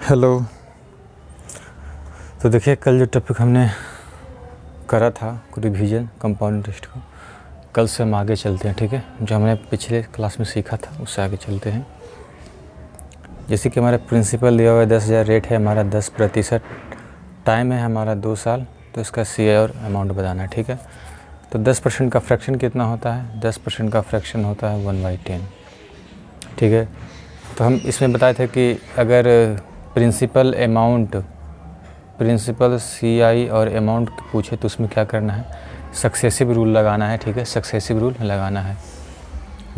Hello. तो देखिए, कल जो टॉपिक हमने करा था रिवीजन कंपाउंड इंटरेस्ट को, कल से हम आगे चलते हैं। ठीक है, जो हमने पिछले क्लास में सीखा था उससे आगे चलते हैं। जैसे कि हमारा प्रिंसिपल दिया हुआ है 10,000, रेट है हमारा 10%, टाइम है हमारा 2 साल। तो इसका CI और अमाउंट बताना है। ठीक है, तो 10% का फ्रैक्शन कितना होता है? 10% का फ्रैक्शन होता है 1/10। ठीक है, तो हम इसमें बताए थे कि अगर प्रिंसिपल CI और अमाउंट पूछे तो उसमें क्या करना है, सक्सेसिव रूल लगाना है। ठीक है, सक्सेसिव रूल लगाना है।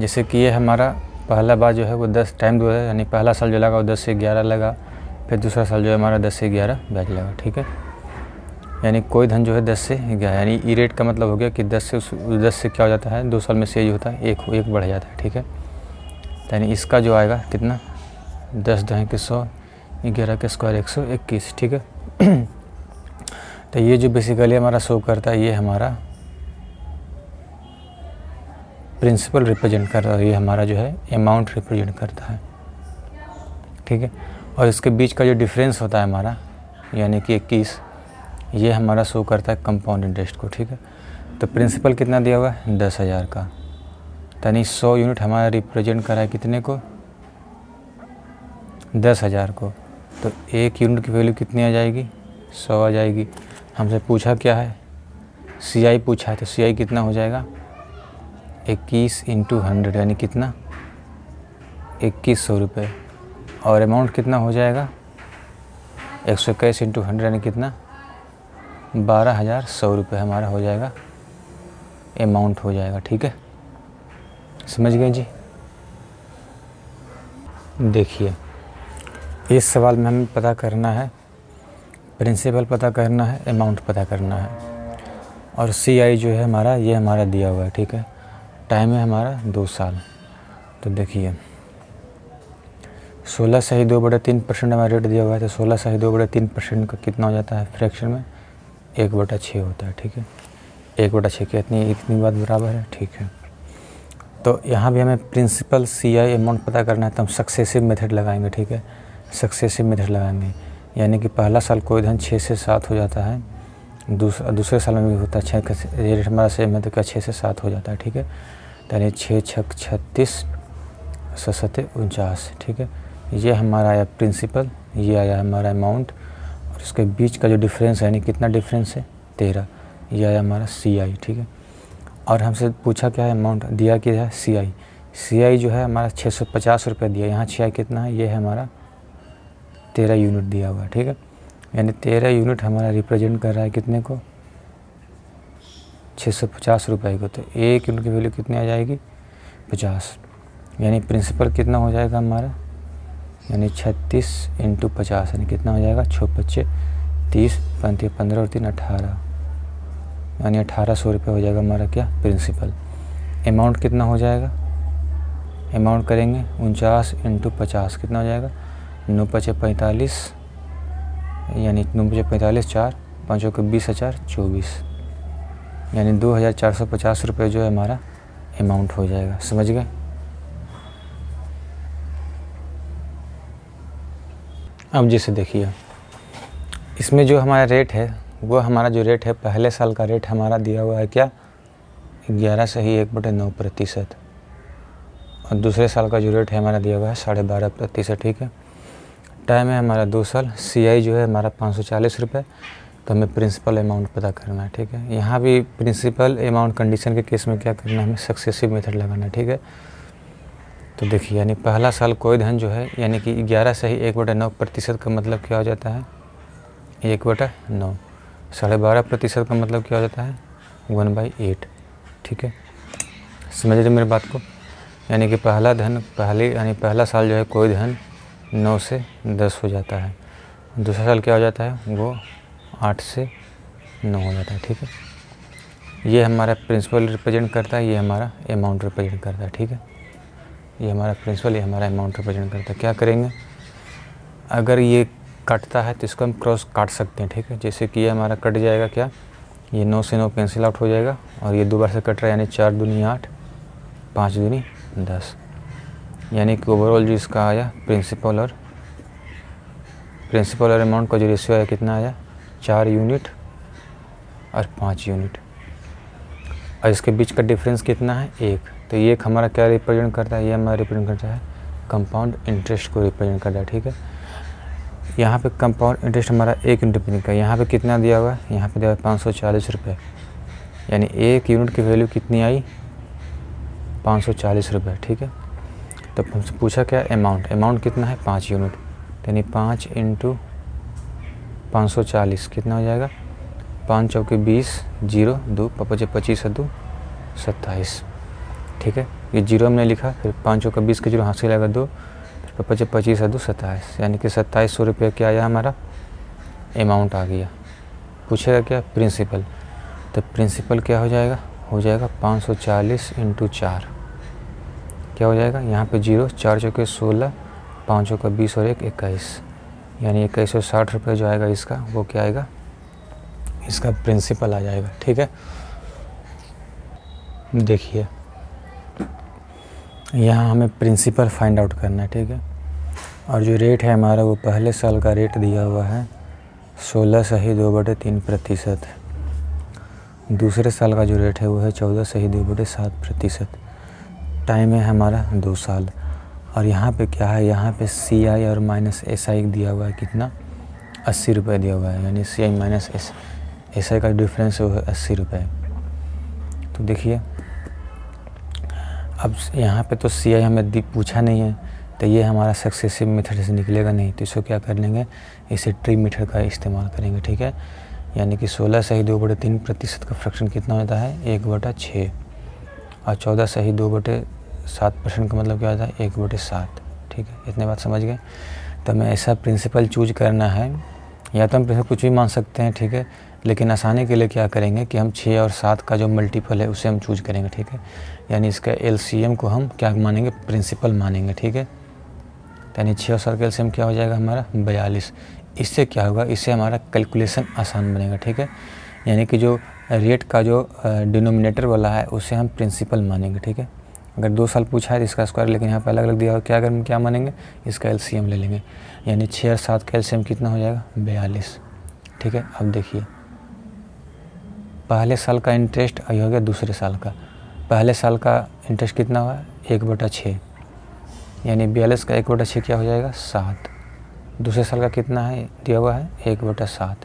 जैसे कि ये हमारा पहला बार जो है वो 10 टाइम 2 है, यानी पहला साल जो लगा वो 10 से 11 लगा, फिर दूसरा साल जो है हमारा 10 से 11 बैच लगा। ठीक है, यानी कोई धन जो है 10 से 11, यानी ई रेट का मतलब हो गया कि 10 से क्या हो जाता है, 2 साल में से होता है एक बढ़ जाता है। ठीक है, यानी इसका जो आएगा कितना, 10 दहें के 100, 11 के स्क्वायर 121। ठीक है, तो ये जो बेसिकली हमारा शो करता है, ये हमारा प्रिंसिपल रिप्रेजेंट कर रहा है, ये हमारा जो है अमाउंट रिप्रेजेंट करता है। ठीक है, और इसके बीच का जो डिफरेंस होता है हमारा, यानी कि 21, ये हमारा शो करता है कंपाउंड इंटरेस्ट को। ठीक है, तो प्रिंसिपल कितना दिया हुआ है, 10,000 का, यानी 100 यूनिट हमारा रिप्रेजेंट कर रहा है कितने को, 10,000 को। तो 1 यूनिट की वैल्यू कितनी आ जाएगी, 100 आ जाएगी। हमसे पूछा क्या है, CI पूछा है, तो CI कितना हो जाएगा, 21 × 100, यानी कितना, 2100 रुपये। और अमाउंट कितना हो जाएगा, 121 × 100, यानी कितना, 12,100 रुपये हमारा हो जाएगा, अमाउंट हो जाएगा। ठीक है, समझ गए जी। देखिए, इस सवाल में हमें पता करना है, प्रिंसिपल पता करना है, अमाउंट पता करना है, और CI जो है हमारा, ये हमारा दिया हुआ है। ठीक है, टाइम है हमारा 2 साल। तो देखिए, 16 सही 2/3% हमारा रेट दिया हुआ है, तो 16 सही 2/3% का कितना हो जाता है फ्रैक्शन में, 1/6 होता है। ठीक है, 1/6 की इतनी बात बराबर है। ठीक है, तो यहाँ भी हमें प्रिंसिपल CI अमाउंट पता करना है, तो हम सक्सेसिव मेथड लगाएंगे। ठीक है, सक्सेसिव मेथड लगाएंगे, यानी कि पहला साल कोई धन 6 से 7 हो जाता है, दूसरे साल में भी होता है 6, रेट हमारा सेम है तो क्या 6 से 7 हो जाता है। ठीक है, तो यानी 6 × 6 = 36, 7 × 49। ठीक है, ये हमारा आया प्रिंसिपल, ये आया हमारा अमाउंट, और उसके बीच का जो डिफरेंस है, यानी कितना डिफरेंस है, 13, ये आया हमारा CI। ठीक है, और हमसे पूछा क्या है, अमाउंट दिया क्या है, CI जो है हमारा 650 रुपये दिया, यहाँ CI कितना है, ये है हमारा 13 यूनिट दिया हुआ है। ठीक है, यानी 13 यूनिट हमारा रिप्रेजेंट कर रहा है कितने को, 650 रुपये को। तो 1 यूनिट की वैल्यू कितनी आ जाएगी, 50, यानी प्रिंसिपल कितना हो जाएगा हमारा, यानी 36 × 50, यानी कितना हो जाएगा, 6 × 5 = 30, 35 15 और 3 18, यानी 1800 रुपये हो जाएगा हमारा क्या, प्रिंसिपल। अमाउंट कितना हो जाएगा, अमाउंट करेंगे 49 × 50, कितना हो जाएगा, 9 × 5 = 45, यानी 9 × 5 = 45, 4 5 × 20 = 24, यानी 2,450 रुपये जो है हमारा अमाउंट हो जाएगा। समझ गए। अब जैसे देखिए, इसमें जो हमारा रेट है, वो हमारा जो रेट है, पहले साल का रेट हमारा दिया हुआ है क्या, 11 सही 1/9%, और दूसरे साल का जो रेट है हमारा दिया हुआ है 12.5%। ठीक है, टाइम है हमारा 2 साल, CI जो है हमारा 540 रुपये। तो हमें प्रिंसिपल अमाउंट पता करना है। ठीक है, यहाँ भी प्रिंसिपल अमाउंट कंडीशन के केस में क्या करना है, हमें सक्सेसिव मेथड लगाना है। ठीक है, तो देखिए, यानी पहला साल कोई धन जो है, यानी कि 11 सही 1/9% का मतलब क्या हो जाता है, 1/9, 12.5% का मतलब क्या हो जाता है, 1/8। ठीक है, समझ रहे मेरी बात को, यानी कि पहला साल जो है कोई धन 9 से 10 हो जाता है, दूसरा साल क्या हो जाता है, वो 8 से 9 हो जाता है। ठीक है, ये हमारा प्रिंसिपल रिप्रेजेंट करता है, ये हमारा अमाउंट रिप्रेजेंट करता है। ठीक है, ये हमारा प्रिंसिपल, ये हमारा अमाउंट रिप्रेजेंट करता है। क्या करेंगे, अगर ये कटता है तो इसको हम क्रॉस काट सकते हैं। ठीक है, जैसे कि ये हमारा कट जाएगा क्या, ये 9 से 9 कैंसिल आउट हो जाएगा, और ये 2 बार से कट रहा है, यानी 4 दूनी 8, 5 दूनी 10, यानी कि ओवरऑल जो इसका आया प्रिंसिपल और प्रिंसिपल और अमाउंट का जो रेशियो है कितना आया, 4 यूनिट और 5 यूनिट, और इसके बीच का डिफरेंस कितना है, 1। तो ये एक हमारा क्या रिप्रेजेंट करता है, ये हमारा रिप्रेजेंट करता है कंपाउंड इंटरेस्ट को रिप्रेजेंट करता है, ठीक है। यहाँ पे कंपाउंड इंटरेस्ट हमारा 1 यूनिट पे का, यहाँ पे कितना दिया हुआ है, यहाँ पे दिया हुआ है 540 रुपये, यानी 1 यूनिट की वैल्यू कितनी आई, 540 रुपये, ठीक है। तो हमसे पूछा क्या, अमाउंट कितना है, 5 यूनिट, यानी 5 × 540 कितना हो जाएगा, 5 चौके 20, 0 2 5 25 2 27, ठीक है। ये 0 हमने लिखा, फिर 5 चौके 20 के 0 हाथ से लगेगा 2, फिर 25 25 2 27, यानी कि 2700 रुपये क्या आया हमारा अमाउंट आ गया। पूछेगा क्या, प्रिंसिपल, तो प्रिंसिपल क्या हो जाएगा, 540 × 4 क्या हो जाएगा, यहाँ पे 0, 4 चौके 16, 5 चौके 20 और 1 21, यानी 2160 रुपये जो आएगा इसका, वो क्या आएगा, इसका प्रिंसिपल आ जाएगा, ठीक है। देखिए यहाँ हमें प्रिंसिपल फाइंड आउट करना है, ठीक है। और जो रेट है हमारा वो पहले साल का रेट दिया हुआ है 16.2/3%। दूसरे साल का जो रेट है वो है 14.2/7%। टाइम है हमारा 2 साल। और यहाँ पे क्या है, यहाँ पे CI और -SI दिया हुआ है कितना, 80 रुपये दिया हुआ है, यानी CI - SI का डिफरेंस वो है 80 रुपये। तो देखिए अब यहाँ पे तो CI हमें पूछा नहीं है, तो ये हमारा सक्सेसिव मेथड से निकलेगा नहीं, तो इसको क्या कर लेंगे, इसे ट्री मेथड का इस्तेमाल करेंगे, ठीक है। यानी कि 16.2/3% का फ्रैक्शन कितना होता है, 1/6, और 14.2/7% का मतलब क्या होता है, 1/7, ठीक है। इतने बात समझ गए। तो हमें ऐसा प्रिंसिपल चूज करना है, या तो हम प्रिंसिपल कुछ भी मान सकते हैं, ठीक है, लेकिन आसानी के लिए क्या करेंगे कि हम 6 और 7 का जो मल्टीपल है उसे हम चूज करेंगे, ठीक है। यानी इसका LCM को हम क्या मानेंगे, प्रिंसिपल मानेंगे, ठीक है। यानी 6 और 7 का LCM क्या हो जाएगा हमारा 42। इससे क्या होगा, इससे हमारा कैलकुलेशन आसान बनेगा, ठीक है। यानी कि जो रेट का जो डिनोमिनेटर वाला है उसे हम प्रिंसिपल मानेंगे, ठीक है। अगर 2 साल पूछा है तो इसका स्क्वायर, लेकिन यहाँ पे अलग अलग दिया हुआ, क्या अगर हम क्या मानेंगे, इसका LCM ले लेंगे। यानी 6 और 7 का LCM कितना हो जाएगा, 42, ठीक है। अब देखिए पहले साल का इंटरेस्ट आई हो गया दूसरे साल का। पहले साल का इंटरेस्ट कितना हुआ, 1/6, यानी 42 का 1/6 क्या हो जाएगा, 7। दूसरे साल का कितना है दिया हुआ है, 1/7।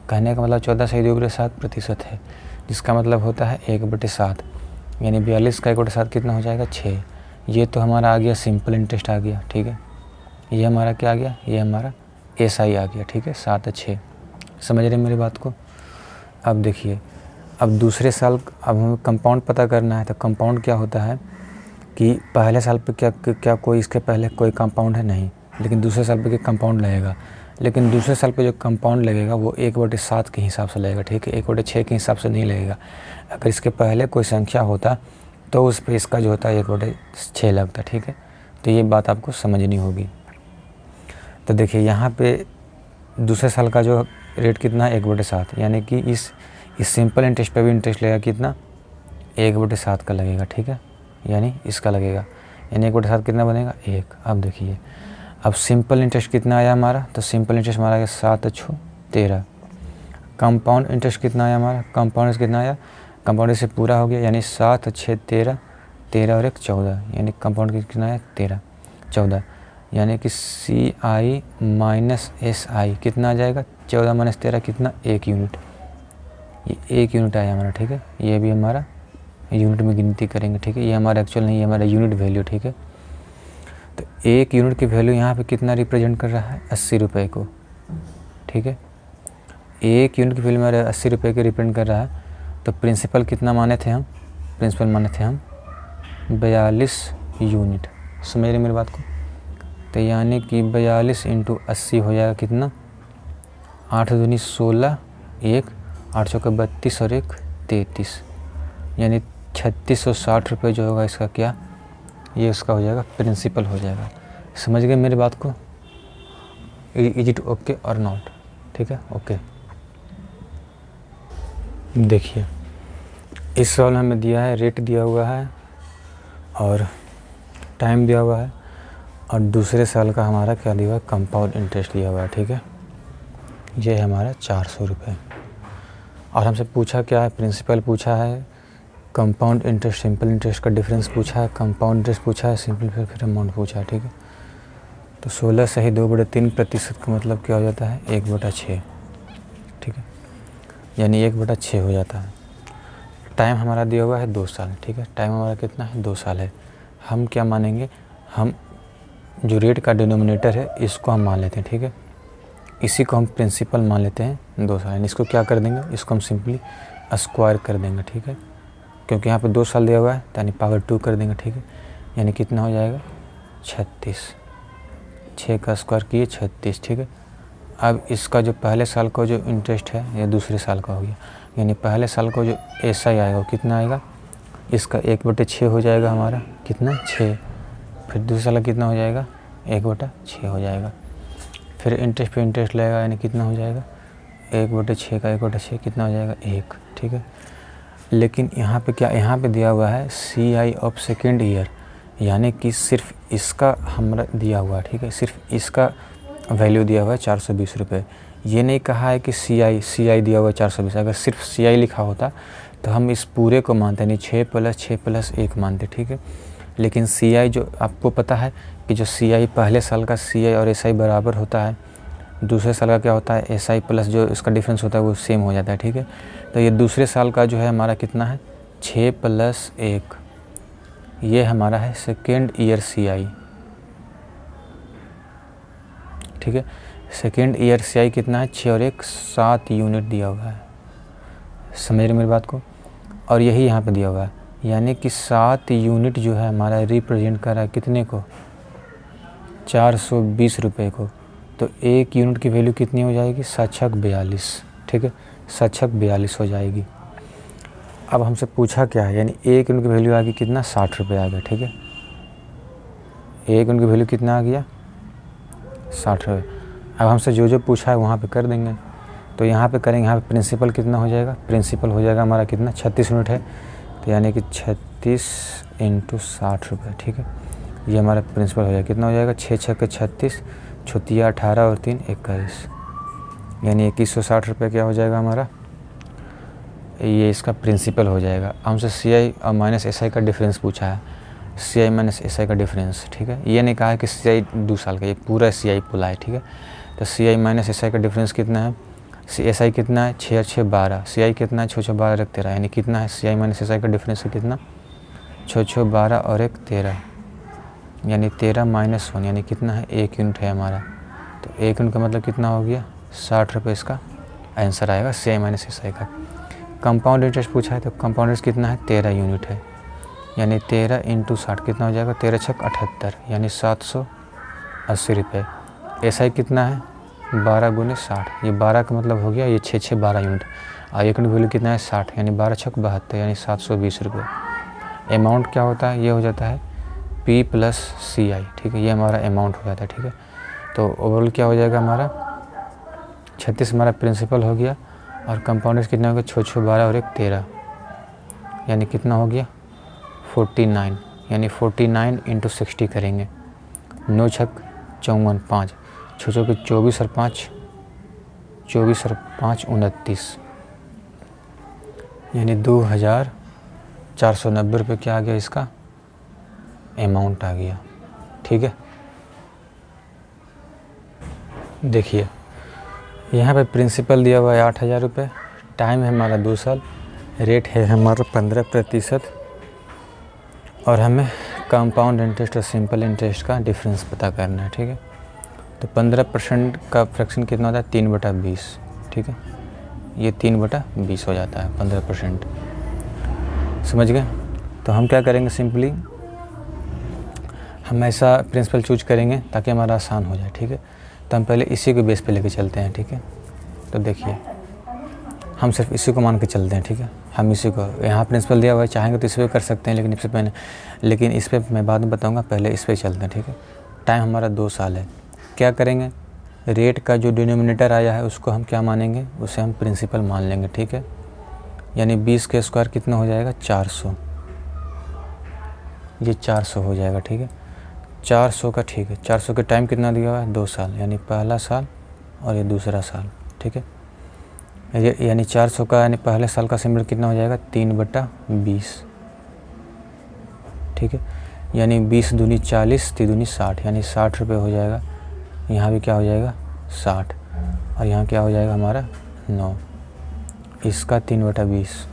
कहने का मतलब 14.2/7% है, जिसका मतलब होता है 1/7, यानी 42 का 1/7 कितना हो जाएगा, 6। ये तो हमारा आ गया सिंपल इंटरेस्ट आ गया, ठीक है। ये हमारा क्या आ गया, ये हमारा SI आ गया, ठीक है, 7 और 6। समझ रहे मेरी बात को। अब देखिए अब दूसरे साल, अब हमें कंपाउंड पता करना है। तो कंपाउंड क्या होता है कि पहले साल पे क्या कोई इसके पहले कोई कंपाउंड है नहीं, लेकिन दूसरे साल पे कंपाउंड लगेगा। लेकिन दूसरे साल पे जो कंपाउंड लगेगा वो 1/7 के हिसाब से लगेगा, ठीक है, 1/6 के हिसाब से नहीं लगेगा। अगर इसके पहले कोई संख्या होता तो उस पर इसका जो होता है 1/6 लगता, ठीक है। तो ये बात आपको समझनी होगी। तो देखिए यहाँ पे दूसरे साल का जो रेट कितना है, 1/7, यानी कि इस सिंपल इंटरेस्ट पे भी इंटरेस्ट लगेगा कितना, 1/7 का लगेगा, ठीक है, यानी इसका लगेगा, यानी 1/7 कितना बनेगा, 1। अब देखिए अब सिंपल इंटरेस्ट कितना आया हमारा, तो सिंपल इंटरेस्ट हमारा आया 7 × 6 13। कंपाउंड इंटरेस्ट कितना आया हमारा, कंपाउंड कितना आया, कंपाउंड से पूरा हो गया, यानी 7 और 6 13, 13 और 1 14, यानी कंपाउंड कितना है 13 14, यानी कि CI - SI कितना आ जाएगा, 14 - 13 कितना, 1 यूनिट। ये 1 यूनिट आया हमारा, ठीक है। ये भी हमारा यूनिट में गिनती करेंगे, ठीक है। ये हमारा एक्चुअल नहीं है, हमारा यूनिट वैल्यू, ठीक है। तो 1 यूनिट की वैल्यू यहाँ पे कितना रिप्रेजेंट कर रहा है, 80 रुपये को, ठीक है। 1 यूनिट की वैल्यू हमारे 80 रुपये के रिप्रेजेंट कर रहा है। तो प्रिंसिपल कितना माने थे हम, प्रिंसिपल माने थे हम 42 यूनिट। समझ रहे मेरी बात को। तो यानी कि 42 × 80 हो जाएगा कितना, 8 दूनी 16, 1 8 चौके 32 और 1 33, यानी 3660 रुपये जो होगा इसका क्या, ये उसका हो जाएगा प्रिंसिपल हो जाएगा। समझ गए मेरी बात को। इज इट ओके और नॉट, ठीक है, ओके। देखिए इस सवाल हमें दिया है, रेट दिया हुआ है और टाइम दिया हुआ है, और दूसरे साल का हमारा क्या दिया हुआ है, कंपाउंड इंटरेस्ट दिया हुआ है, ठीक है। ये है हमारा 400 रुपये। और हमसे पूछा क्या है, प्रिंसिपल पूछा है, कंपाउंड इंटरेस्ट सिंपल इंटरेस्ट का डिफरेंस पूछा है, कंपाउंड इंटरेस्ट पूछा है, सिंपल फिर अमाउंट पूछा है, ठीक है। तो 16 से ही 2/3% का मतलब क्या हो जाता है, 1/6, ठीक है, यानी 1/6 हो जाता है। टाइम हमारा दिया हुआ है 2 साल, ठीक है। टाइम हमारा कितना है, 2 साल है। हम क्या मानेंगे, हम जो रेट का डिनोमिनेटर है इसको हम मान लेते हैं, ठीक है। इसी को हम प्रिंसिपल मान लेते हैं 2 साल, यानी इसको क्या कर देंगे, इसको हम सिंपली स्क्वायर कर देंगे, ठीक है, क्योंकि यहाँ पे 2 साल दिया हुआ है, यानी पावर 2 कर देंगे, ठीक है। यानी कितना हो जाएगा, 36, 6 का स्क्वायर किए 36, ठीक है। अब इसका जो पहले साल का जो इंटरेस्ट है ये दूसरे साल का हो गया, यानी पहले साल का जो ऐसा ही आएगा वो कितना आएगा, इसका 1/6 हो जाएगा हमारा, कितना 6। फिर दूसरे साल का कितना हो जाएगा, 1/6 हो जाएगा। फिर इंटरेस्ट पे इंटरेस्ट लगेगा, यानी कितना हो जाएगा, 1/6 का 1/6 कितना हो जाएगा, 1, ठीक है। लेकिन यहाँ पे क्या, यहाँ पे दिया हुआ है CI ऑफ सेकेंड ईयर, यानी कि सिर्फ इसका हमारा दिया हुआ है, ठीक है, सिर्फ इसका वैल्यू दिया हुआ है 420 रुपये। ये नहीं कहा है कि CI दिया हुआ है 420। अगर सिर्फ CI लिखा होता तो हम इस पूरे को मानते नहीं, 6 + 6 + 1 मानते, ठीक है। लेकिन CI जो आपको पता है कि जो CI पहले साल का CI और SI बराबर होता है, दूसरे साल का क्या होता है, SI प्लस जो इसका डिफरेंस होता है वो सेम हो जाता है, ठीक है। तो ये दूसरे साल का जो है हमारा कितना है, 6 + 1, ये हमारा है सेकेंड ईयर CI, ठीक है। सेकेंड ईयर CI कितना है, 6 और 1 7 यूनिट दिया हुआ है, समझ रहे मेरी बात को। और यही यहाँ पे दिया हुआ है, यानी कि 7 यूनिट जो है हमारा रिप्रेजेंट कर रहा है कितने को, 420 रुपये को। तो 1 यूनिट की वैल्यू कितनी हो जाएगी, 7×42, ठीक है, 7×42 हो जाएगी। अब हमसे पूछा क्या है, यानी 1 यूनिट की वैल्यू आ गई कितना, 60 रुपये आ गया, ठीक है। 1 यूनिट की वैल्यू कितना आ गया, 60 रुपये। अब हमसे जो जो पूछा है वहाँ पे कर देंगे। तो यहाँ पे करेंगे, यहाँ पे प्रिंसिपल कितना हो जाएगा, प्रिंसिपल हो जाएगा हमारा कितना, 36 यूनिट है, तो यानी कि 36 × 60 रुपये, ठीक है। ये हमारा प्रिंसिपल हो जाएगा, कितना हो जाएगा, 6 × 6 = 36, 6 × 18 और 3 = 21, यानी 2160 रुपये क्या हो जाएगा हमारा, ये इसका प्रिंसिपल हो जाएगा। हमसे CI और -SI का डिफरेंस पूछा है, CI - SI का डिफरेंस, ठीक है। ये नहीं कहा है कि CI 2 साल का, ये पूरा CI बोला है, ठीक है। तो CI - SI का डिफरेंस कितना है, SI कितना है, 6 और 6 12, CI कितना है, 6 × 6 = 12 और 1 13, यानी कितना है, CI - SI का डिफरेंस है कितना, 6 × 6 = 12 और 1 13, यानी 13 - 1, यानी कितना है, 1 यूनिट है हमारा। तो 1 यूनिट का मतलब कितना हो गया, 60 रुपये इसका आंसर आएगा CI - SI का। कंपाउंड इंटरेस्ट पूछा है, तो कंपाउंड इंटरेस्ट कितना है, 13 यूनिट है, यानी 13 × 60 कितना हो जाएगा, 13 × 6 = 78, यानी 780 रुपये। SI कितना है, 12 × 60, ये 12 का मतलब हो गया, ये 6 × 6 = 12 यूनिट, और 1 यूनिट वैल्यू कितना है, 60, यानी 12 × 6 = 72, यानी 720 रुपये। अमाउंट क्या होता है, ये हो जाता है P + CI, ठीक है, ये हमारा अमाउंट हो जाता है, ठीक है। तो ओवरऑल क्या हो जाएगा हमारा, 36 हमारा प्रिंसिपल हो गया, और कंपाउंड कितना हो गया, 6 × 6 = 12 और 1 13, यानी कितना हो गया, 49, यानी 49 × 60 करेंगे, 9 × 6 = 54, 5 6 × 6 = 24 और 5 24 और 5 29, यानी 2490 रुपये क्या आ गया, इसका अमाउंट आ गया, ठीक है। देखिए यहाँ पे प्रिंसिपल दिया हुआ है 8000 रुपये, टाइम है हमारा 2 साल, रेट है हमारा 15%, और हमें कंपाउंड इंटरेस्ट और सिंपल इंटरेस्ट का डिफरेंस पता करना है, ठीक है। तो 15% का फ्रैक्शन कितना होता है, 3/20, ठीक है, ये 3/20 हो जाता है 15%, समझ गए। तो हम क्या करेंगे, सिंपली हम ऐसा प्रिंसिपल चूज करेंगे ताकि हमारा आसान हो जाए, ठीक है। तो हम पहले इसी को बेस पे लेके चलते हैं, ठीक है। तो देखिए हम सिर्फ इसी को मान के चलते हैं, ठीक है। हम इसी को, यहाँ प्रिंसिपल दिया हुआ है, चाहेंगे तो इस पर कर सकते हैं, लेकिन इस पर मैं बाद में बताऊँगा, पहले इस पर चलते हैं, ठीक है। टाइम हमारा 2 साल है, क्या करेंगे, रेट का जो डिनोमिनेटर आया है उसको हम क्या मानेंगे, उसे हम प्रिंसिपल मान लेंगे, ठीक है। यानी 20 का स्क्वायर कितना हो जाएगा, 400, ये 400 हो जाएगा, ठीक है। 400 का, ठीक है, 400 के टाइम कितना दिया हुआ है, 2 साल, यानी पहला साल और ये दूसरा साल, ठीक है। यानी 400 का यानी पहले साल का सिमरन कितना हो जाएगा, 3/20, ठीक है। यानी 20 दूनी 40, 3 दूनी 60, यानी 60 रुपये हो जाएगा। यहाँ भी क्या हो जाएगा, 60, और यहाँ क्या हो जाएगा हमारा 9, इसका 3/20,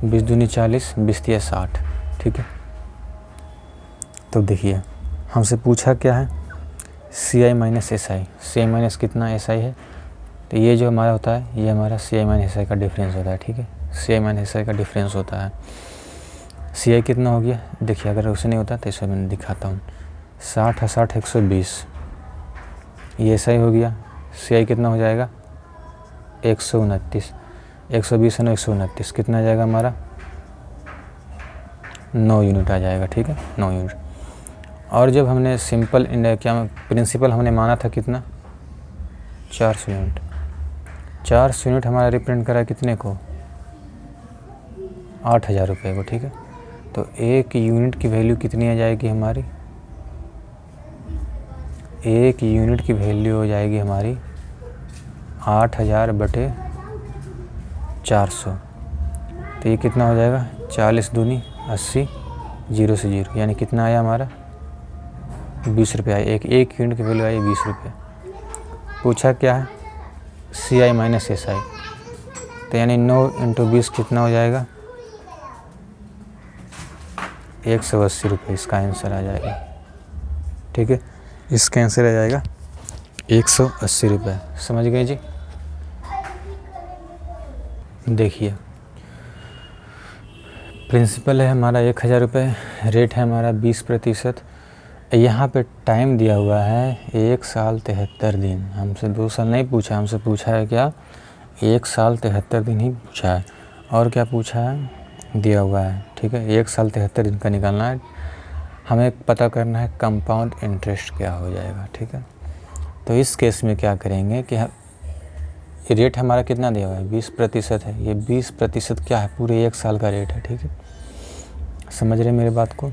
20 दूनी 40, 20 तिया 60, ठीक है। तो देखिए हमसे पूछा क्या है, CI minus SI, CI minus कितना SI है, तो ये जो हमारा होता है ये हमारा CI माइनस SI का डिफरेंस होता है, ठीक है। CI माइनस SI का डिफरेंस होता है। CI कितना हो गया, देखिए अगर उसे नहीं होता तो इसे मैं दिखाता हूँ, 60 है 60 120, ये SI हो गया। CI कितना हो जाएगा, 129, 120 है 129, कितना आ जाएगा हमारा, 9 यूनिट आ जाएगा, ठीक है, 9 यूनिट। और जब हमने सिंपल क्या प्रिंसिपल हमने माना था कितना, 400 यूनिट, 400 यूनिट हमारा रिप्रेजेंट करा कितने को, 8000 रुपये को, ठीक है। तो 1 यूनिट की वैल्यू कितनी आ जाएगी हमारी, 1 यूनिट की वैल्यू हो जाएगी हमारी 8000/400, तो ये कितना हो जाएगा, 40 दूनी 80, 0 से 0, यानी कितना आया हमारा, 20 रुपये आए। एक यूनिट की वैल्यू आई 20 रुपये। पूछा क्या है, CI माइनस SI, तो यानी 9 × 20 कितना हो जाएगा, 180 रुपये, इसका आंसर आ जाएगा, ठीक है। इसका आंसर आ जाएगा 180 रुपये, समझ गए जी। देखिए प्रिंसिपल है हमारा 1000 रुपये, रेट है हमारा 20%, यहाँ पे टाइम दिया हुआ है 1 साल 73 दिन। हमसे 2 साल नहीं पूछा, हमसे पूछा है क्या, 1 साल 73 दिन ही पूछा है। और क्या पूछा है, दिया हुआ है, ठीक है। 1 साल 73 दिन का निकालना है, हमें पता करना है कंपाउंड इंटरेस्ट क्या हो जाएगा, ठीक है। तो इस केस में क्या करेंगे कि रेट हमारा कितना दिया हुआ है, 20% है। ये 20% क्या है, पूरे 1 साल का रेट है, ठीक है। समझ रहे मेरी बात को।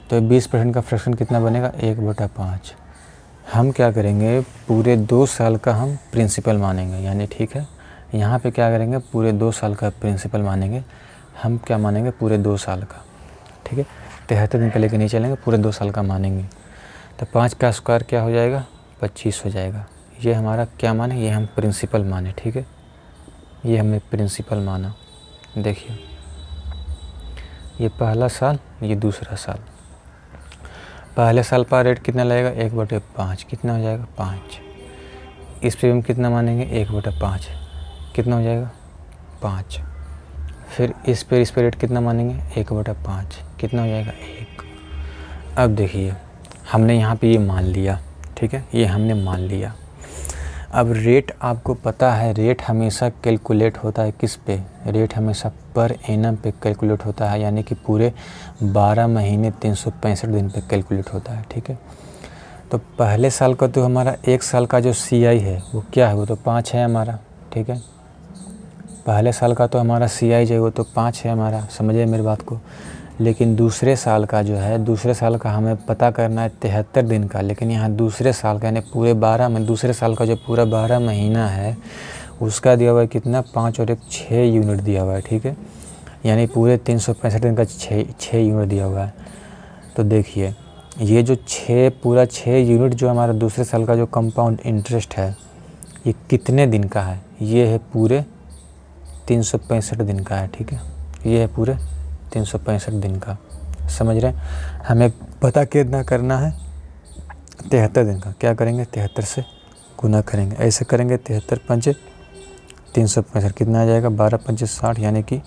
तो 20% का फ्रैक्शन कितना बनेगा, 1/5। हम क्या करेंगे, पूरे 2 साल का हम प्रिंसिपल मानेंगे, यानी ठीक है। यहाँ पे क्या करेंगे, पूरे 2 साल का प्रिंसिपल मानेंगे। हम क्या मानेंगे, पूरे 2 साल का, ठीक है। 73 दिन का लेके नहीं चलेंगे, पूरे 2 साल का मानेंगे। तो 5 का स्क्वायर क्या हो जाएगा, 25 हो जाएगा। ये हमारा क्या माने, ये हम प्रिंसिपल माने, ठीक है। ये हमने प्रिंसिपल माना। देखिए ये पहला साल, ये दूसरा साल। पहले साल का रेट कितना लगेगा, 1/5, कितना हो जाएगा, 5। इस पर हम कितना मानेंगे, 1/5, कितना हो जाएगा, 5। फिर इस पर रेट कितना मानेंगे, 1/5, कितना हो जाएगा, 1। अब देखिए हमने यहाँ पे ये मान लिया, ठीक है, ये हमने मान लिया। अब रेट आपको पता है, रेट हमेशा कैलकुलेट होता है किस पे, रेट हमेशा पर एनम पे कैलकुलेट होता है, यानी कि पूरे 12 महीने 365 दिन पे कैलकुलेट होता है, ठीक है। तो पहले साल का तो हमारा 1 साल का जो CI है वो क्या है, वो तो 5 है हमारा, ठीक है। पहले साल का तो हमारा CI जो है वो तो 5 है हमारा, समझिए मेरी बात को। लेकिन दूसरे साल का जो है, दूसरे साल का हमें पता करना है 73 दिन का, लेकिन यहाँ दूसरे साल का यानी पूरे 12 में, दूसरे साल का जो पूरा 12 महीना है उसका दिया हुआ है कितना, 5 और 1 6 यूनिट दिया हुआ है, ठीक है। यानी पूरे 365 दिन का 6 यूनिट दिया हुआ है। तो देखिए ये जो पूरा 6 यूनिट जो हमारा दूसरे साल का जो कंपाउंड इंटरेस्ट है ये कितने दिन का है, ये है पूरे 365 दिन का है, ठीक है। ये है पूरे 365 दिन का, समझ रहे हैं। हमें पता कितना करना है, 73 दिन का। क्या करेंगे, 73 से गुना करेंगे, ऐसे करेंगे 73 पंचे 365, कितना आ जाएगा, 12 पंचे 60, यानी कि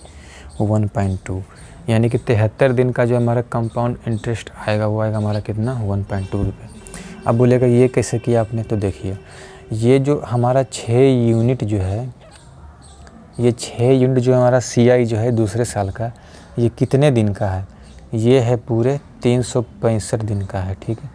1.2, यानी कि 73 दिन का जो हमारा कंपाउंड इंटरेस्ट आएगा वो आएगा हमारा कितना, 1.2 रुपये। अब बोलेगा ये कैसे किया आपने, तो देखिए ये जो हमारा 6 यूनिट जो है, ये 6 यूनिट जो हमारा CI जो है दूसरे साल का, ये कितने दिन का है, ये है पूरे 365 दिन का है, ठीक है।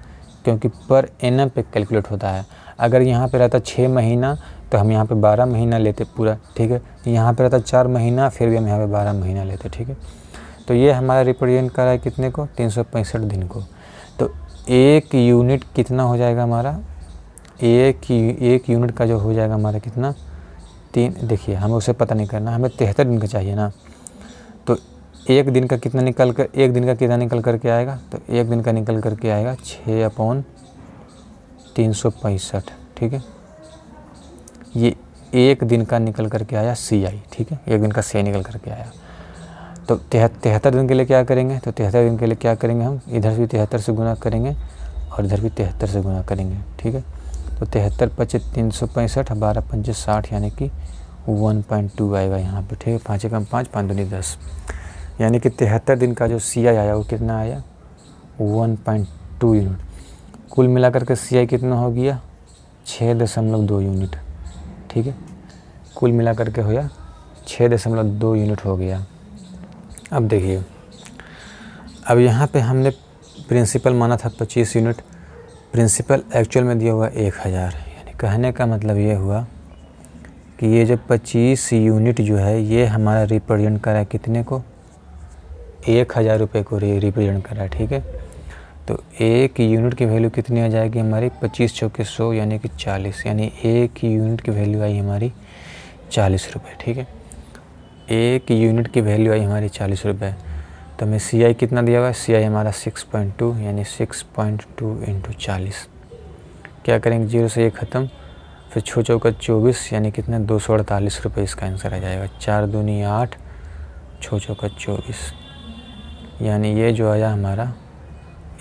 क्योंकि पर एनम पे कैलकुलेट होता है। अगर यहाँ पे रहता 6 महीना तो हम यहाँ पे 12 महीना लेते पूरा, ठीक है। यहाँ पे रहता 4 महीना, फिर भी हम यहाँ पे 12 महीना लेते, ठीक है। तो ये हमारा रिप्रेजेंट कर रहा है कितने को, 365 दिन को। तो एक यूनिट कितना हो जाएगा हमारा, एक यूनिट का जो हो जाएगा हमारा कितना, 3, देखिए हमें उसे पता नहीं करना, हमें 73 दिन का चाहिए ना। तो एक दिन का कितना निकल कर के आएगा, तो एक दिन का निकल कर के आएगा 6/365, ठीक है। ये एक दिन का निकल कर के आया CI, ठीक है, एक दिन का CI निकल कर के आया। तो 73 दिन के लिए क्या करेंगे, तो 73 दिन के लिए क्या करेंगे हम, इधर भी 73 से गुना करेंगे और इधर भी 73 से गुना करेंगे, ठीक है। तो 73 × 365, 12 × 5 60, यानी कि 1.2 आएगा यहाँ पे, ठीक है। 5 × 5, 5 दूनी 10, यानी कि 73 दिन का जो CI आया वो कितना आया, 1.2 यूनिट। कुल मिलाकर के CI कितना हो गया, 6.2 यूनिट, ठीक है। कुल मिलाकर के हो गया 6.2 यूनिट हो गया। अब देखिए, अब यहाँ पे हमने प्रिंसिपल माना था 25 यूनिट, प्रिंसिपल एक्चुअल में दिया हुआ 1000, यानी कहने का मतलब ये हुआ कि ये जो 25 यूनिट जो है ये हमारा रिप्रेजेंट कर रहा है कितने को, 1000 रुपये को रिप्रेजेंट कर रहा है, ठीक है। तो एक यूनिट की वैल्यू कितनी आ जाएगी हमारी, 25 चौके 100, यानी कि 40, यानी एक यूनिट की वैल्यू आई हमारी 40 रुपये, ठीक है। एक यूनिट की वैल्यू आई हमारी 40 रुपये। तो हमें CI कितना दिया हुआ है, CI हमारा 6.2, यानी 6.2 × 40। क्या करेंगे, 0 से 1 ख़त्म, फिर 6 चौका 24, यानी कितने, 248 रुपये इसका आंसर आ जाएगा। 4 दूनी 8, 6 चौका 24, यानी ये जो आया हमारा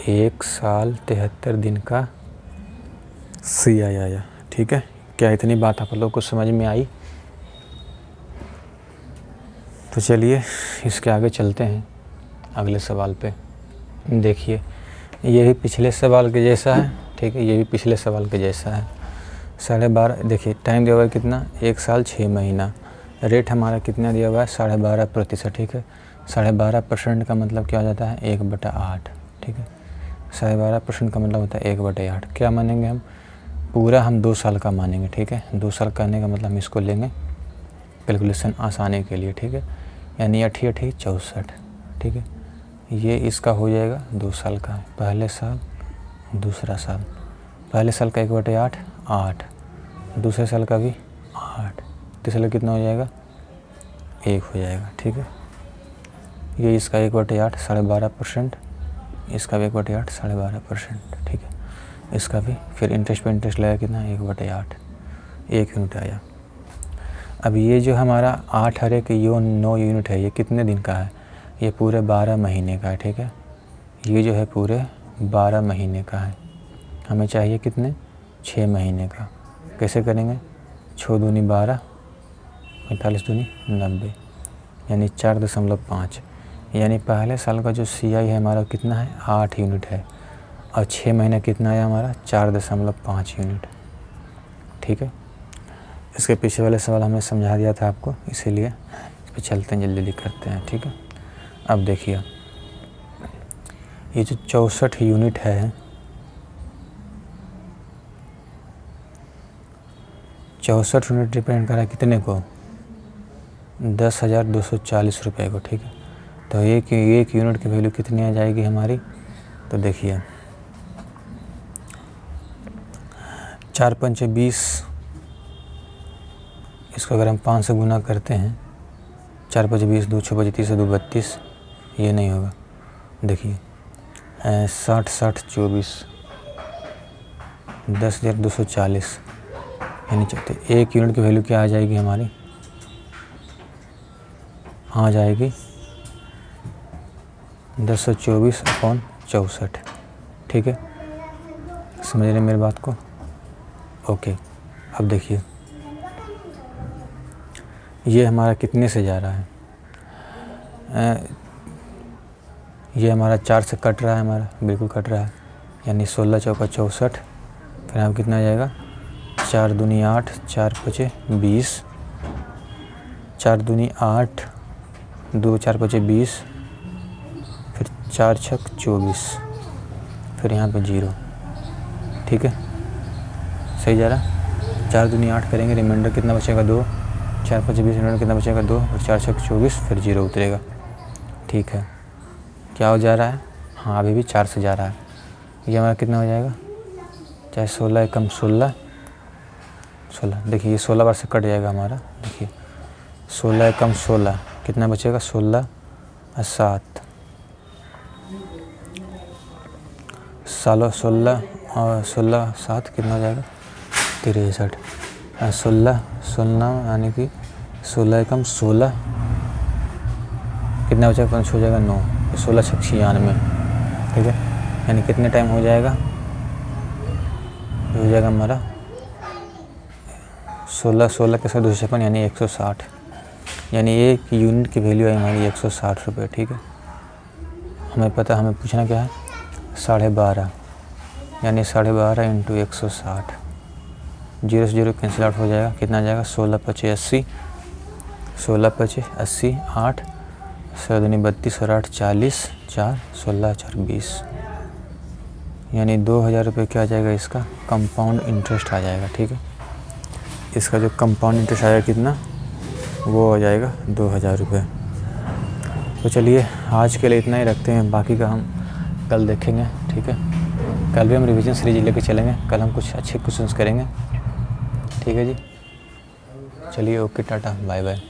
1 साल 73 दिन का CI आया, ठीक है। क्या इतनी बात आप लोग को समझ में आई? तो चलिए इसके आगे चलते हैं अगले सवाल पे। देखिए ये भी पिछले सवाल के जैसा है, ठीक है, ये भी पिछले सवाल के जैसा है। 12.5, देखिए टाइम दिया हुआ है कितना, 1 साल 6 महीना। रेट हमारा कितना दिया हुआ है, 12.5%, ठीक है। 12.5% का मतलब क्या हो जाता है, 1/8, ठीक है। 12.5% का मतलब होता है 1/8। क्या मानेंगे हम, पूरा हम 2 साल का मानेंगे, ठीक है। 2 साल कहने का मतलब हम इसको लेंगे कैलकुलेशन आसानी के लिए, ठीक है। यानी 8 × 8 = 64, ठीक है। ये इसका हो जाएगा 2 साल का, पहले साल दूसरा साल। पहले साल का 1/8 8, दूसरे साल का भी 8, तीसरे साल कितना हो जाएगा, 1 हो जाएगा, ठीक है। ये इसका 1/8 12.5%, इसका भी 1/8 12.5%, ठीक है। इसका भी फिर इंटरेस्ट पे इंटरेस्ट लगेगा कितना, 1/8, 1 यूनिट आया। अब ये जो हमारा 8 × 1 = 9 यूनिट है, ये कितने दिन का है, ये पूरे 12 महीने का है, ठीक है। ये जो है पूरे 12 महीने का है, हमें चाहिए कितने, 6 महीने का। कैसे करेंगे, 6 दूनी 12, 45 दूनी 90, यानी 4.5, यानी पहले साल का जो CI है हमारा कितना है, 8 यूनिट है, और 6 महीने कितना है हमारा, 4.5 यूनिट, ठीक है। इसके पीछे वाले सवाल हमने समझा दिया था आपको, इसीलिए इस पर चलते हैं, जल्दी करते हैं, ठीक है। अब देखिए ये जो 64 यूनिट है, 64 यूनिट रिप्रेजेंट कर रहा है कितने को, 10,240 रुपये को, ठीक है। तो एक यूनिट की वैल्यू कितनी आ जाएगी हमारी, तो देखिए 4 × 5 = 20, इसको अगर हम 5 से गुना करते हैं, 4 × 5 = 20, 2 × 6 = 30, 2 × 32, ये नहीं होगा। देखिए 60 60 24, 10,240, यानी चाहते एक यूनिट की वैल्यू क्या आ जाएगी हमारी, आ जाएगी 1024/64, ठीक है। समझ रहे मेरी बात को, ओके। अब देखिए ये हमारा कितने से जा रहा है, ये हमारा 4 से कट रहा है, हमारा बिल्कुल कट रहा है, यानी 16 चौका 64, फिर यहाँ कितना आ जाएगा, 4 दूनी 8, 4 × 5 = 20, 4 दूनी 8, 2 4 × 5 = 20, फिर 4 × 6 = 24, फिर यहाँ पे 0, ठीक है। सही जा रहा, 4 दूनी 8 करेंगे, रिमाइंडर कितना बचेगा 2, 4 × 5 = 20, रिमाइंडर कितना बचेगा 2, और 4 × 6 = 24, फिर 0 उतरेगा, ठीक है। क्या हो जा रहा है, हाँ अभी भी 4 से जा रहा है। ये हमारा कितना हो जाएगा, चाहे 16 एकम 16, देखिए ये 16 बार से कट जाएगा हमारा। देखिए 16 एकम 16 कितना बचेगा, 16 और 7, 16 और 16 7 कितना हो जाएगा, 63। 16 16 यानी कि 16 एकम 16 कितना बचेगा, 5 हो जाएगा 9, 16 छक 96, ठीक है। यानी कितने टाइम हो जाएगा, हो जाएगा हमारा 16 16 के साथ 256 यानी 160, यानी एक यूनिट की वैल्यू है हमारी 160 रुपये, ठीक है। हमें पता, हमें पूछना क्या है, 12.5 यानी 12.5 इंटू 160, 0 से 0 कैंसिल आउट हो जाएगा, कितना आ जाएगा, 16 पचे 80, 16 पचे 80, 8 7 32 और 8 40, 4 16 4 20, यानी 2000 रुपये क्या आ जाएगा, इसका कंपाउंड इंटरेस्ट आ जाएगा, ठीक है। इसका जो कंपाउंड इंटरेस्ट आएगा कितना, वो हो जाएगा 2000 रुपये। तो चलिए आज के लिए इतना ही रखते हैं, बाकी का हम कल देखेंगे, ठीक है। कल भी हम रिवीजन सीरीज लेके चलेंगे, कल हम कुछ अच्छे क्वेश्चंस करेंगे, ठीक है जी। चलिए ओके, टाटा बाय बाय।